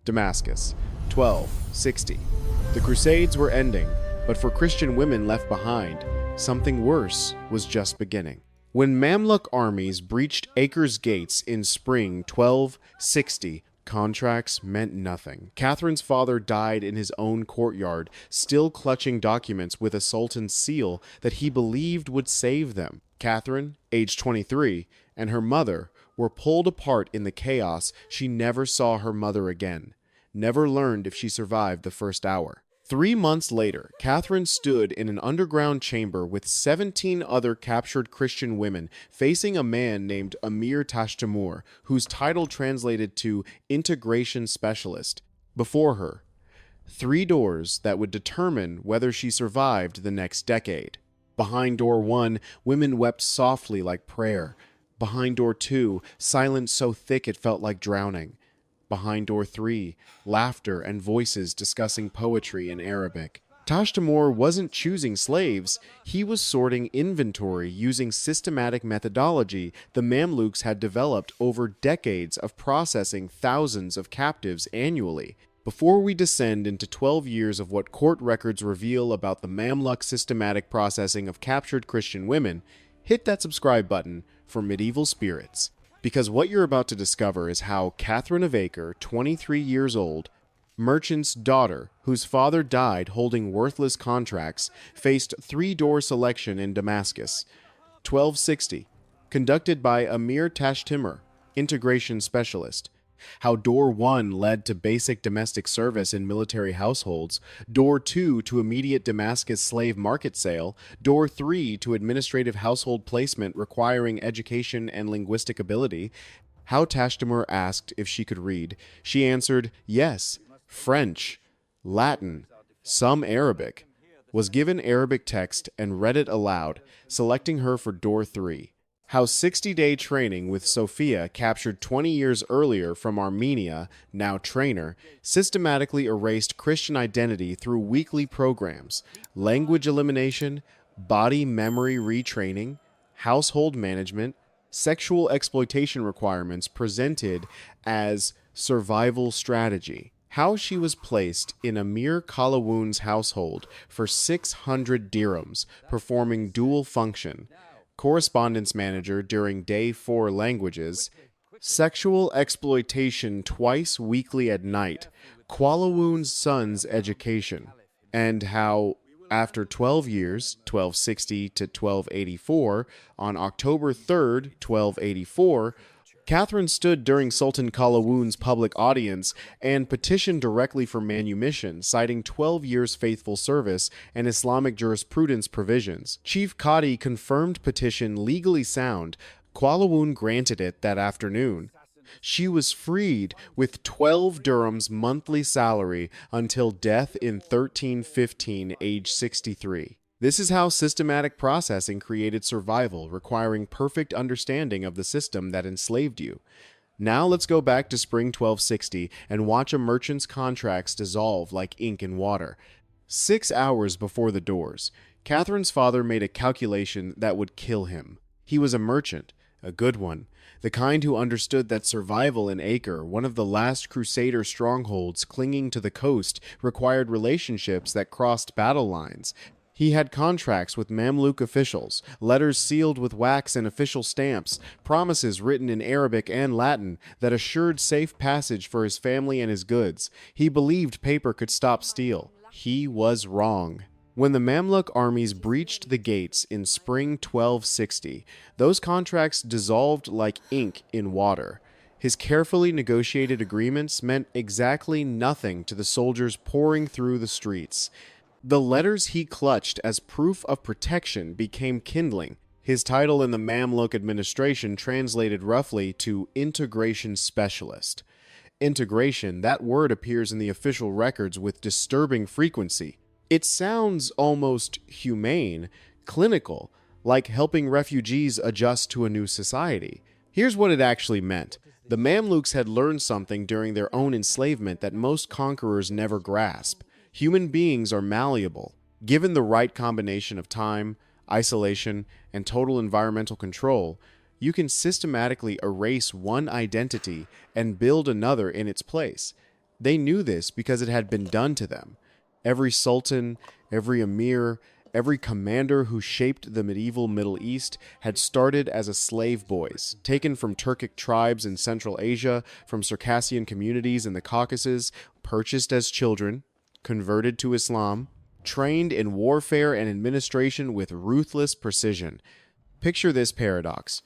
Damascus, 1260. The Crusades were ending, but for Christian women left behind, something worse was just beginning. When Mamluk armies breached Acre's gates in spring 1260, contracts meant nothing. Catherine's father died in his own courtyard, still clutching documents with a sultan's seal that he believed would save them. Catherine, aged 23, and her mother were pulled apart in the chaos. She never saw her mother again, never learned if she survived the first hour. 3 months later, Catherine stood in an underground chamber with 17 other captured Christian women facing a man named Emir Tashtamur, whose title translated to integration specialist. Before her, 3 doors that would determine whether she survived the next decade. Behind door 1, women wept softly like prayer. Behind door 2, silence so thick it felt like drowning. Behind door 3, laughter and voices discussing poetry in Arabic. Tashtamur wasn't choosing slaves, he was sorting inventory using systematic methodology the Mamluks had developed over decades of processing thousands of captives annually. Before we descend into 12 years of what court records reveal about the Mamluk systematic processing of captured Christian women, hit that subscribe button for medieval spirits. Because what you're about to discover is how Catherine of Acre, 23 years old, merchant's daughter, whose father died holding worthless contracts, faced 3-door selection in Damascus, 1260, conducted by Emir Tashtamur, integration specialist. How door 1 led to basic domestic service in military households, door 2 to immediate Damascus slave market sale, door 3 to administrative household placement requiring education and linguistic ability. How Tashtamur asked if she could read. She answered yes, French, Latin, some Arabic, was given Arabic text and read it aloud, selecting her for door 3. How 60-day training with Sophia, captured 20 years earlier from Armenia, now trainer, systematically erased Christian identity through weekly programs, language elimination, body memory retraining, household management, sexual exploitation requirements presented as survival strategy. How she was placed in Emir Kalawun's household for 600 dirhams, performing dual function, correspondence manager during day 4 languages, sexual exploitation twice weekly at night, Kalawun's son's education, and how, after 12 years, 1260 to 1284, on October 3rd, 1284, Catherine stood during Sultan Kalawun's public audience and petitioned directly for manumission, citing 12 years faithful service and Islamic jurisprudence provisions. Chief Qadi confirmed petition legally sound. Kalawun granted it that afternoon. She was freed with 12 dirhams monthly salary until death in 1315, age 63. This is how systematic processing created survival, requiring perfect understanding of the system that enslaved you. Now let's go back to spring 1260 and watch a merchant's contracts dissolve like ink in water. 6 hours before the doors, Catherine's father made a calculation that would kill him. He was a merchant, a good one, the kind who understood that survival in Acre, one of the last Crusader strongholds clinging to the coast, required relationships that crossed battle lines. He had contracts with Mamluk officials, letters sealed with wax and official stamps, promises written in Arabic and Latin that assured safe passage for his family and his goods. He believed paper could stop steel. He was wrong. When the Mamluk armies breached the gates in spring 1260, those contracts dissolved like ink in water. His carefully negotiated agreements meant exactly nothing to the soldiers pouring through the streets. The letters he clutched as proof of protection became kindling. His title in the Mamluk administration translated roughly to integration specialist. Integration, that word appears in the official records with disturbing frequency. It sounds almost humane, clinical, like helping refugees adjust to a new society. Here's what it actually meant. The Mamluks had learned something during their own enslavement that most conquerors never grasp. Human beings are malleable. Given the right combination of time, isolation, and total environmental control, you can systematically erase one identity and build another in its place. They knew this because it had been done to them. Every sultan, every emir, every commander who shaped the medieval Middle East had started as a slave boys, taken from Turkic tribes in Central Asia, from Circassian communities in the Caucasus, purchased as children, converted to Islam, trained in warfare and administration with ruthless precision. Picture this paradox.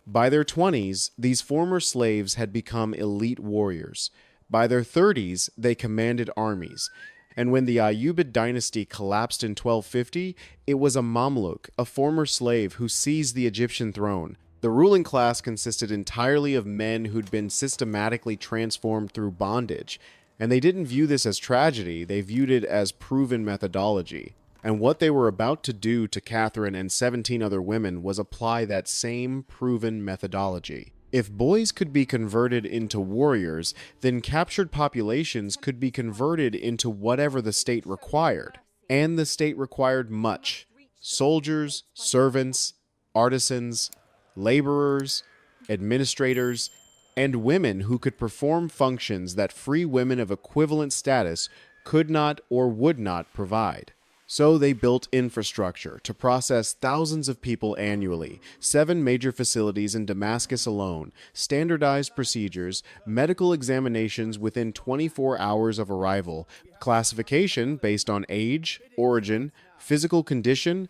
By their 20s, these former slaves had become elite warriors. By their 30s, they commanded armies. And when the Ayyubid dynasty collapsed in 1250, it was a Mamluk, a former slave, who seized the Egyptian throne. The ruling class consisted entirely of men who'd been systematically transformed through bondage. And they didn't view this as tragedy, they viewed it as proven methodology. And what they were about to do to Catherine and 17 other women was apply that same proven methodology. If boys could be converted into warriors, then captured populations could be converted into whatever the state required. And the state required much. Soldiers, servants, artisans, laborers, administrators, and women who could perform functions that free women of equivalent status could not or would not provide. So they built infrastructure to process thousands of people annually, 7 major facilities in Damascus alone, standardized procedures, medical examinations within 24 hours of arrival, classification based on age, origin, physical condition,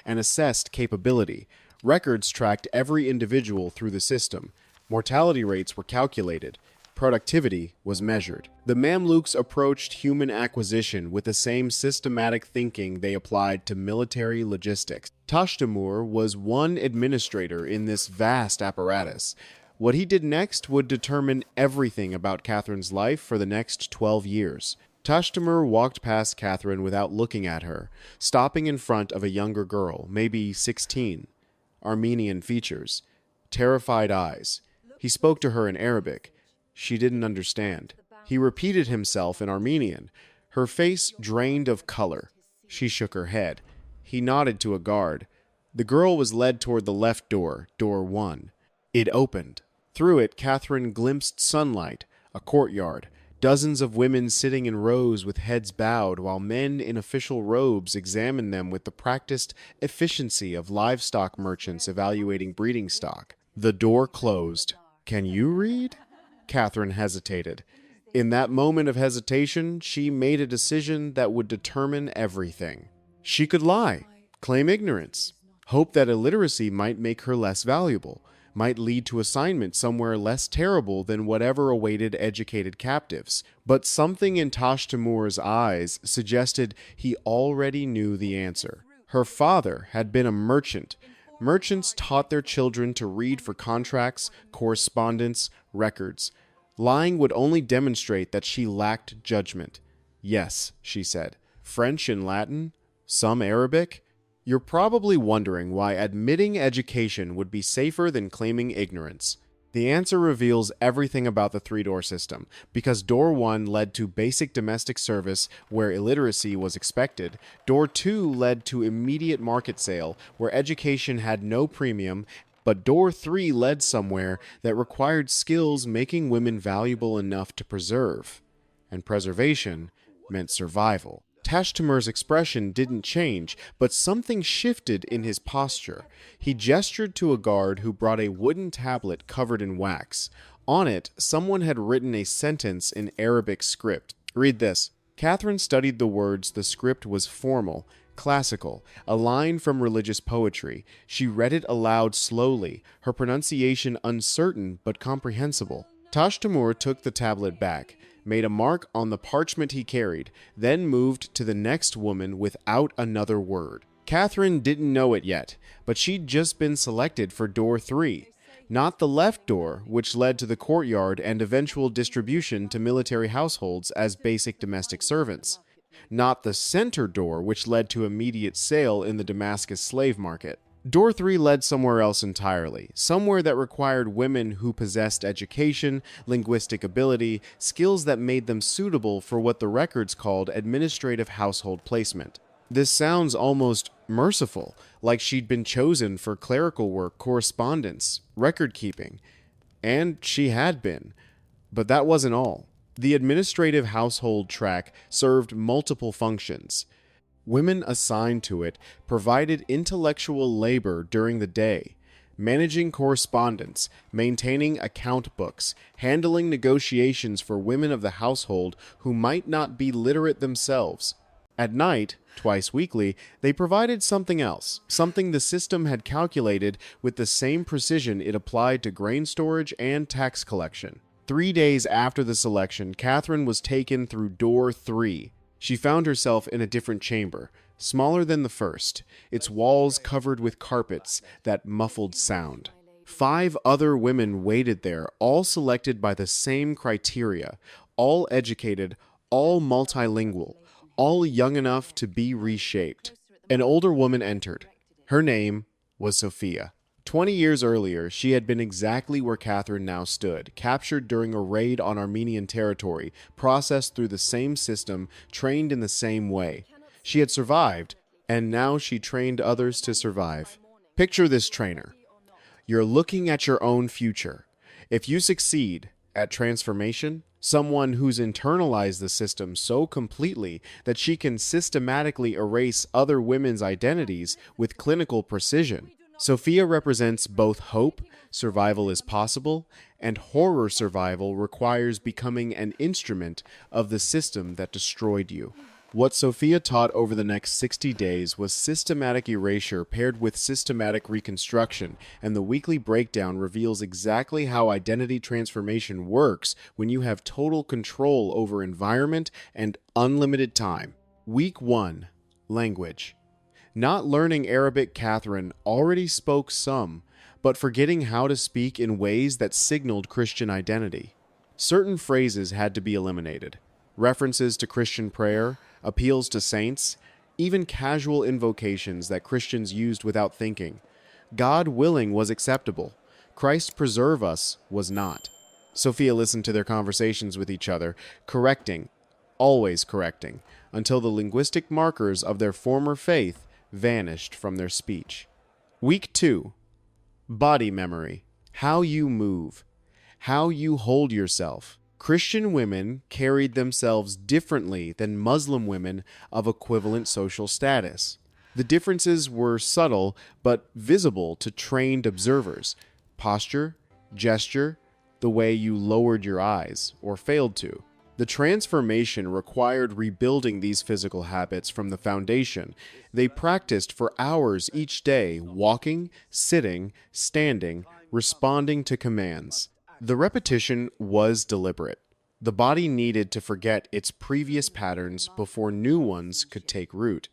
and assessed capability. Records tracked every individual through the system. Mortality rates were calculated. Productivity was measured. The Mamluks approached human acquisition with the same systematic thinking they applied to military logistics. Tashtamur was one administrator in this vast apparatus. What he did next would determine everything about Catherine's life for the next 12 years. Tashtamur walked past Catherine without looking at her, stopping in front of a younger girl, maybe 16. Armenian features, terrified eyes. He spoke to her in Arabic. She didn't understand. He repeated himself in Armenian. Her face drained of color. She shook her head. He nodded to a guard. The girl was led toward the left door, door 1. It opened. Through it, Catherine glimpsed sunlight, a courtyard, dozens of women sitting in rows with heads bowed, while men in official robes examined them with the practiced efficiency of livestock merchants evaluating breeding stock. The door closed. Can you read? Catherine hesitated. In that moment of hesitation, she made a decision that would determine everything. She could lie, claim ignorance, hope that illiteracy might make her less valuable, might lead to assignment somewhere less terrible than whatever awaited educated captives. But something in Tashtamur's eyes suggested he already knew the answer. Her father had been a merchant. Merchants taught their children to read for contracts, correspondence, records. Lying would only demonstrate that she lacked judgment. Yes, she said. French and Latin? Some Arabic? You're probably wondering why admitting education would be safer than claiming ignorance. The answer reveals everything about the 3-door system, because door 1 led to basic domestic service where illiteracy was expected. Door 2 led to immediate market sale where education had no premium, but door 3 led somewhere that required skills making women valuable enough to preserve. And preservation meant survival. Tashtamur's expression didn't change, but something shifted in his posture. He gestured to a guard who brought a wooden tablet covered in wax. On it, someone had written a sentence in Arabic script. Read this. Catherine studied the words. The script was formal, classical, a line from religious poetry. She read it aloud slowly, her pronunciation uncertain but comprehensible. Tashtamur took the tablet back, made a mark on the parchment he carried, then moved to the next woman without another word. Catherine didn't know it yet, but she'd just been selected for door 3. Not the left door, which led to the courtyard and eventual distribution to military households as basic domestic servants. Not the center door, which led to immediate sale in the Damascus slave market. Door 3 led somewhere else entirely, somewhere that required women who possessed education, linguistic ability, skills that made them suitable for what the records called administrative household placement. This sounds almost merciful, like she'd been chosen for clerical work, correspondence, record keeping. And she had been. But that wasn't all. The administrative household track served multiple functions. Women assigned to it provided intellectual labor during the day, managing correspondence, maintaining account books, handling negotiations for women of the household who might not be literate themselves. At night, twice weekly, they provided something else, something the system had calculated with the same precision it applied to grain storage and tax collection. 3 days after the selection, Catherine was taken through door 3. She found herself in a different chamber, smaller than the first, its walls covered with carpets that muffled sound. 5 other women waited there, all selected by the same criteria, all educated, all multilingual, all young enough to be reshaped. An older woman entered. Her name was Sophia. 20 years earlier, she had been exactly where Catherine now stood, captured during a raid on Armenian territory, processed through the same system, trained in the same way. She had survived, and now she trained others to survive. Picture this trainer. You're looking at your own future. If you succeed at transformation, someone who's internalized the system so completely that she can systematically erase other women's identities with clinical precision. Sophia represents both hope, survival is possible, and horror, survival requires becoming an instrument of the system that destroyed you. What Sophia taught over the next 60 days was systematic erasure paired with systematic reconstruction, and the weekly breakdown reveals exactly how identity transformation works when you have total control over environment and unlimited time. Week 1. Language. Not learning Arabic, Catherine already spoke some, but forgetting how to speak in ways that signaled Christian identity. Certain phrases had to be eliminated. References to Christian prayer, appeals to saints, even casual invocations that Christians used without thinking. God willing was acceptable. Christ preserve us was not. Sophia listened to their conversations with each other, correcting, always correcting, until the linguistic markers of their former faith vanished from their speech. Week 2. Body memory. How you move. How you hold yourself. Christian women carried themselves differently than Muslim women of equivalent social status. The differences were subtle but visible to trained observers. Posture, gesture, the way you lowered your eyes, or failed to. The transformation required rebuilding these physical habits from the foundation. They practiced for hours each day, walking, sitting, standing, responding to commands. The repetition was deliberate. The body needed to forget its previous patterns before new ones could take root.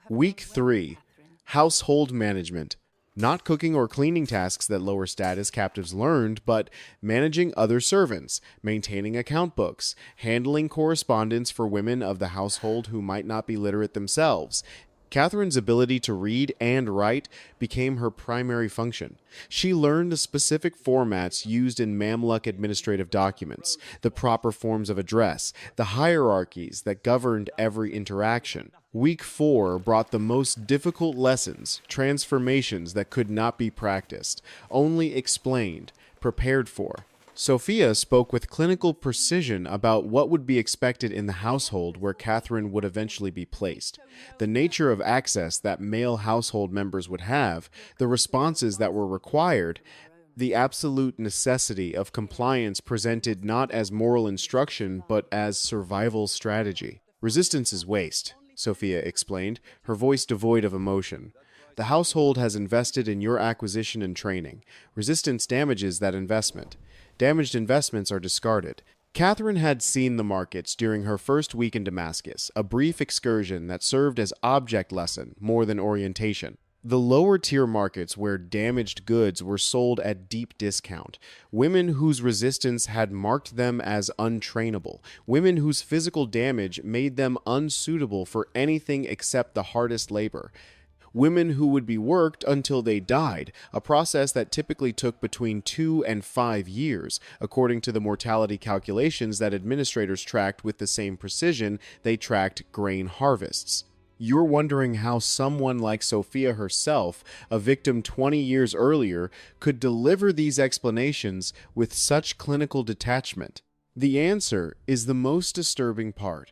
Week 3. Household management. Not cooking or cleaning tasks that lower status captives learned, but managing other servants, maintaining account books, handling correspondence for women of the household who might not be literate themselves. Catherine's ability to read and write became her primary function. She learned the specific formats used in Mamluk administrative documents, the proper forms of address, the hierarchies that governed every interaction. Week 4 brought the most difficult lessons, transformations that could not be practiced, only explained, prepared for. Sophia spoke with clinical precision about what would be expected in the household where Catherine would eventually be placed, the nature of access that male household members would have, the responses that were required, the absolute necessity of compliance presented not as moral instruction but as survival strategy. Resistance is waste, Sophia explained, her voice devoid of emotion. The household has invested in your acquisition and training. Resistance damages that investment. Damaged investments are discarded. Catherine had seen the markets during her first week in Damascus, a brief excursion that served as object lesson more than orientation. The lower tier markets where damaged goods were sold at deep discount, women whose resistance had marked them as untrainable, women whose physical damage made them unsuitable for anything except the hardest labor. Women who would be worked until they died, a process that typically took between 2 and 5 years, according to the mortality calculations that administrators tracked with the same precision they tracked grain harvests. You're wondering how someone like Sophia herself, a victim 20 years earlier, could deliver these explanations with such clinical detachment. The answer is the most disturbing part.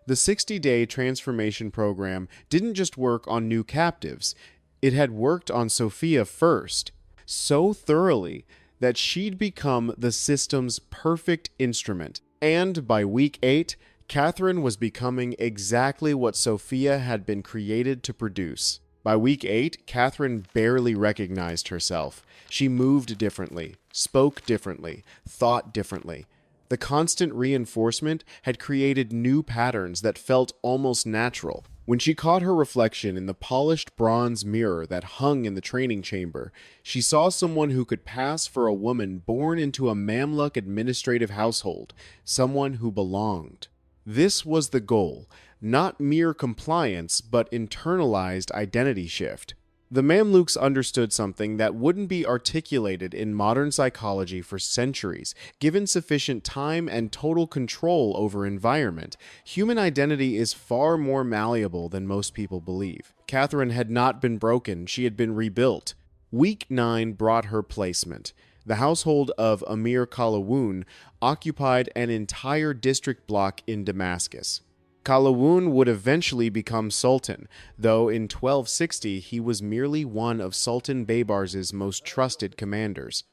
The 60-day transformation program didn't just work on new captives, it had worked on Sophia first, so thoroughly that she'd become the system's perfect instrument. And by week 8, Catherine was becoming exactly what Sophia had been created to produce. By week 8, Catherine barely recognized herself. She moved differently, spoke differently, thought differently. The constant reinforcement had created new patterns that felt almost natural. When she caught her reflection in the polished bronze mirror that hung in the training chamber, she saw someone who could pass for a woman born into a Mamluk administrative household, someone who belonged. This was the goal, not mere compliance, but internalized identity shift. The Mamluks understood something that wouldn't be articulated in modern psychology for centuries. Given sufficient time and total control over environment, human identity is far more malleable than most people believe. Catherine had not been broken, she had been rebuilt. Week 9 brought her placement. The household of Emir Kalawun occupied an entire district block in Damascus. Kalawun would eventually become Sultan, though in 1260 he was merely one of Sultan Baybars's most trusted commanders.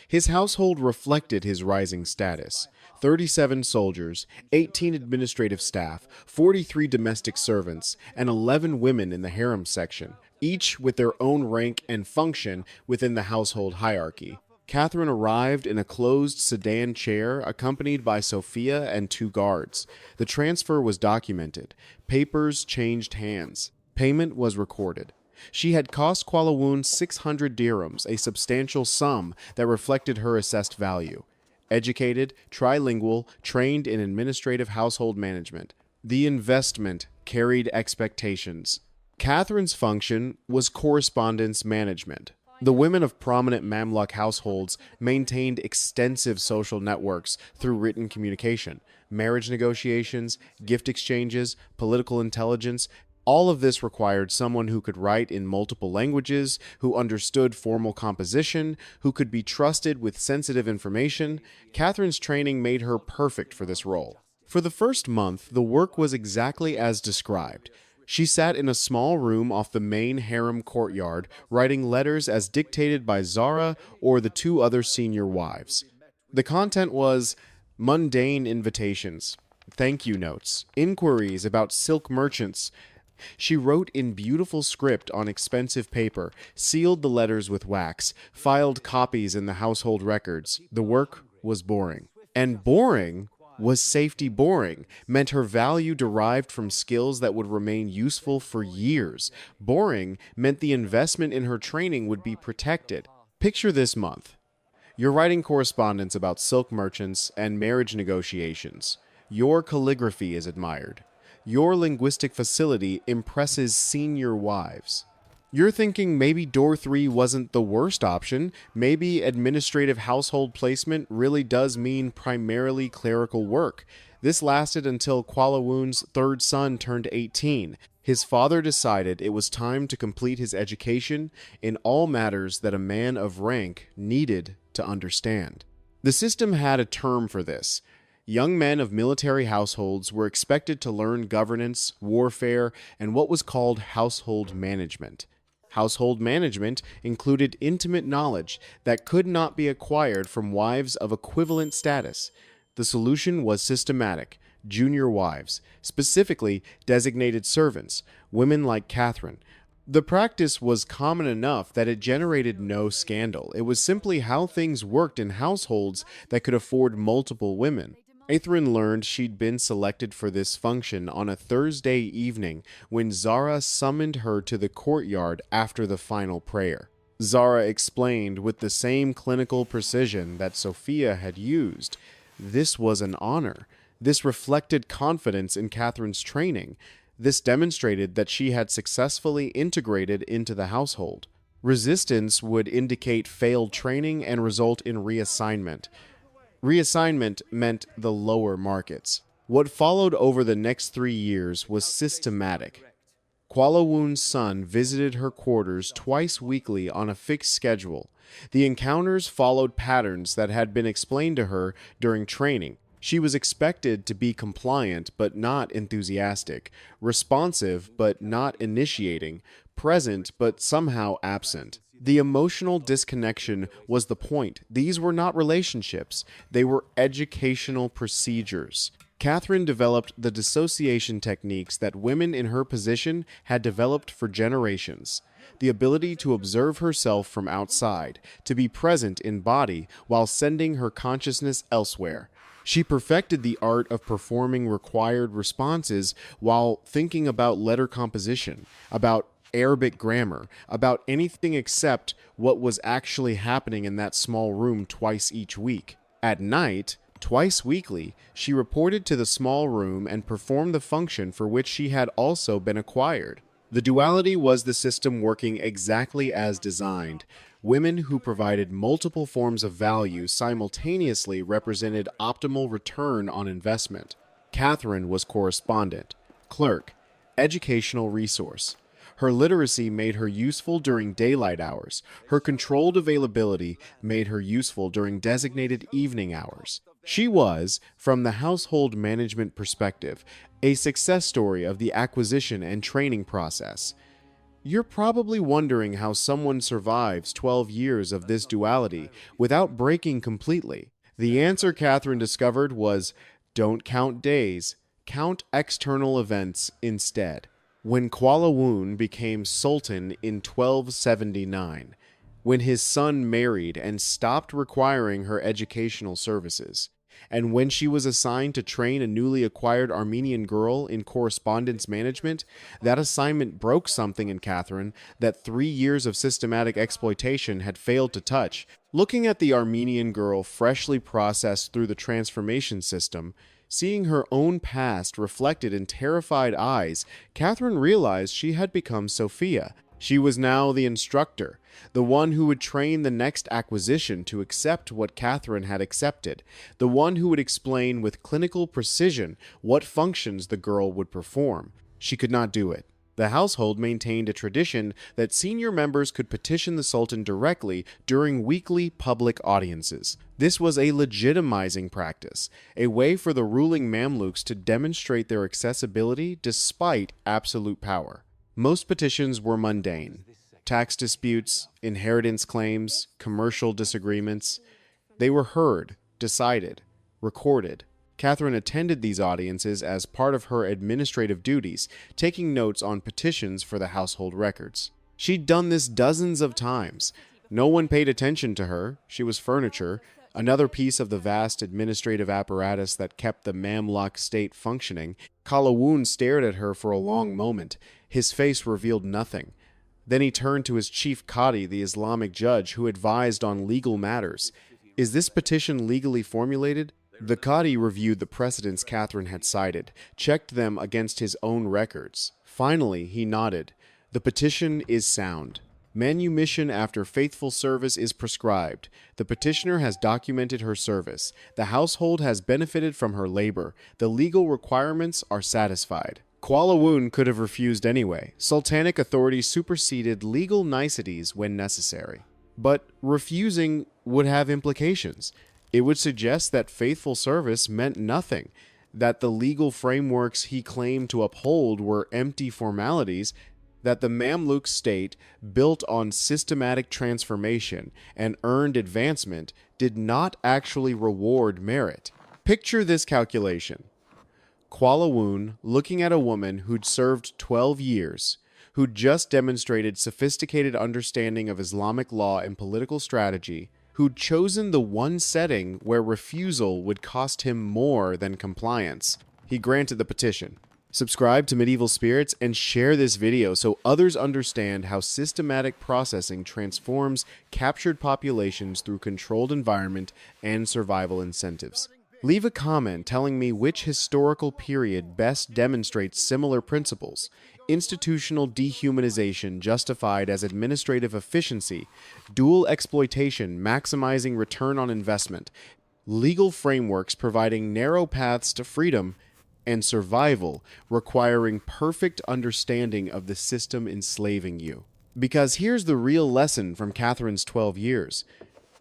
His household reflected his rising status. 37 soldiers, 18 administrative staff, 43 domestic servants, and 11 women in the harem section, each with their own rank and function within the household hierarchy. Catherine arrived in a closed sedan chair accompanied by Sophia and 2 guards. The transfer was documented. Papers changed hands. Payment was recorded. She had cost Kalawun 600 dirhams, a substantial sum that reflected her assessed value. Educated, trilingual, trained in administrative household management. The investment carried expectations. Catherine's function was correspondence management. The women of prominent Mamluk households maintained extensive social networks through written communication, marriage negotiations, gift exchanges, political intelligence. All of this required someone who could write in multiple languages, who understood formal composition, who could be trusted with sensitive information. Catherine's training made her perfect for this role. For the first month, the work was exactly as described. She sat in a small room off the main harem courtyard, writing letters as dictated by Zara or the 2 other senior wives. The content was mundane invitations, thank you notes, inquiries about silk merchants. She wrote in beautiful script on expensive paper, sealed the letters with wax, filed copies in the household records. The work was boring. And boring was safety boring, meant her value derived from skills that would remain useful for years. Boring meant the investment in her training would be protected. Picture this month. You're writing correspondence about silk merchants and marriage negotiations. Your calligraphy is admired. Your linguistic facility impresses senior wives. You're thinking maybe door 3 wasn't the worst option. Maybe administrative household placement really does mean primarily clerical work. This lasted until Kalawun's 3rd son turned 18. His father decided it was time to complete his education in all matters that a man of rank needed to understand. The system had a term for this. Young men of military households were expected to learn governance, warfare, and what was called household management. Household management included intimate knowledge that could not be acquired from wives of equivalent status. The solution was systematic: junior wives, specifically designated servants, women like Catherine. The practice was common enough that it generated no scandal. It was simply how things worked in households that could afford multiple women. Catherine learned she'd been selected for this function on a Thursday evening when Zara summoned her to the courtyard after the final prayer. Zara explained with the same clinical precision that Sophia had used. This was an honor. This reflected confidence in Catherine's training. This demonstrated that she had successfully integrated into the household. Resistance would indicate failed training and result in reassignment. Reassignment meant the lower markets. What followed over the next 3 years was systematic. Kalawun's son visited her quarters twice weekly on a fixed schedule. The encounters followed patterns that had been explained to her during training. She was expected to be compliant but not enthusiastic, responsive but not initiating, present but somehow absent. The emotional disconnection was the point. These were not relationships, they were educational procedures. Catherine developed the dissociation techniques that women in her position had developed for generations. The ability to observe herself from outside, to be present in body while sending her consciousness elsewhere. She perfected the art of performing required responses while thinking about letter composition, about Arabic grammar, about anything except what was actually happening in that small room twice each week. At night, twice weekly, she reported to the small room and performed the function for which she had also been acquired. The duality was the system working exactly as designed. Women who provided multiple forms of value simultaneously represented optimal return on investment. Catherine was correspondent, clerk, educational resource. Her literacy made her useful during daylight hours. Her controlled availability made her useful during designated evening hours. She was, from the household management perspective, a success story of the acquisition and training process. You're probably wondering how someone survives 12 years of this duality without breaking completely. The answer Catherine discovered was, don't count days, count external events instead. When Kuala became Sultan in 1279, when his son married and stopped requiring her educational services, and when she was assigned to train a newly acquired Armenian girl in correspondence management, that assignment broke something in Catherine that 3 years of systematic exploitation had failed to touch. Looking at the Armenian girl freshly processed through the transformation system, seeing her own past reflected in terrified eyes, Catherine realized she had become Sophia. She was now the instructor, the one who would train the next acquisition to accept what Catherine had accepted, the one who would explain with clinical precision what functions the girl would perform. She could not do it. The household maintained a tradition that senior members could petition the Sultan directly during weekly public audiences. This was a legitimizing practice, a way for the ruling Mamluks to demonstrate their accessibility despite absolute power. Most petitions were mundane. Tax disputes, inheritance claims, commercial disagreements. They were heard, decided, recorded. Catherine attended these audiences as part of her administrative duties, taking notes on petitions for the household records. She'd done this dozens of times. No one paid attention to her. She was furniture, another piece of the vast administrative apparatus that kept the Mamluk state functioning. Kalawun stared at her for a long moment. His face revealed nothing. Then he turned to his chief Qadi, the Islamic judge, who advised on legal matters. Is this petition legally formulated? The Qadi reviewed the precedents Catherine had cited, checked them against his own records. Finally, he nodded. The petition is sound. Manumission after faithful service is prescribed. The petitioner has documented her service. The household has benefited from her labor. The legal requirements are satisfied. Kuala could have refused anyway. Sultanic authority superseded legal niceties when necessary. But refusing would have implications. It would suggest that faithful service meant nothing, that the legal frameworks he claimed to uphold were empty formalities, that the Mamluk state, built on systematic transformation and earned advancement, did not actually reward merit. Picture this calculation. Kuala looking at a woman who'd served 12 years, who'd just demonstrated sophisticated understanding of Islamic law and political strategy, who'd chosen the one setting where refusal would cost him more than compliance. He granted the petition. Subscribe to Medieval Spirits and share this video so others understand how systematic processing transforms captured populations through controlled environment and survival incentives. Leave a comment telling me which historical period best demonstrates similar principles. Institutional dehumanization justified as administrative efficiency, dual exploitation maximizing return on investment, legal frameworks providing narrow paths to freedom, and survival requiring perfect understanding of the system enslaving you. Because here's the real lesson from Catherine's 12 years.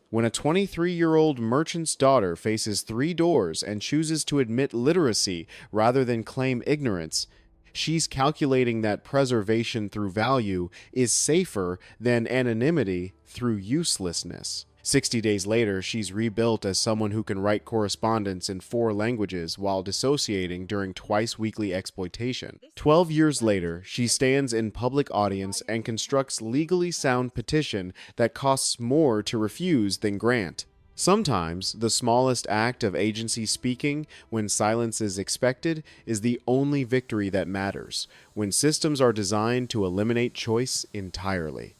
When a 23-year-old merchant's daughter faces 3 doors and chooses to admit literacy rather than claim ignorance, she's calculating that preservation through value is safer than anonymity through uselessness. 60 days later, she's rebuilt as someone who can write correspondence in 4 languages while dissociating during twice-weekly exploitation. 12 years later, she stands in public audience and constructs legally sound petition that costs more to refuse than grant. Sometimes, the smallest act of agency speaking, when silence is expected, is the only victory that matters, when systems are designed to eliminate choice entirely.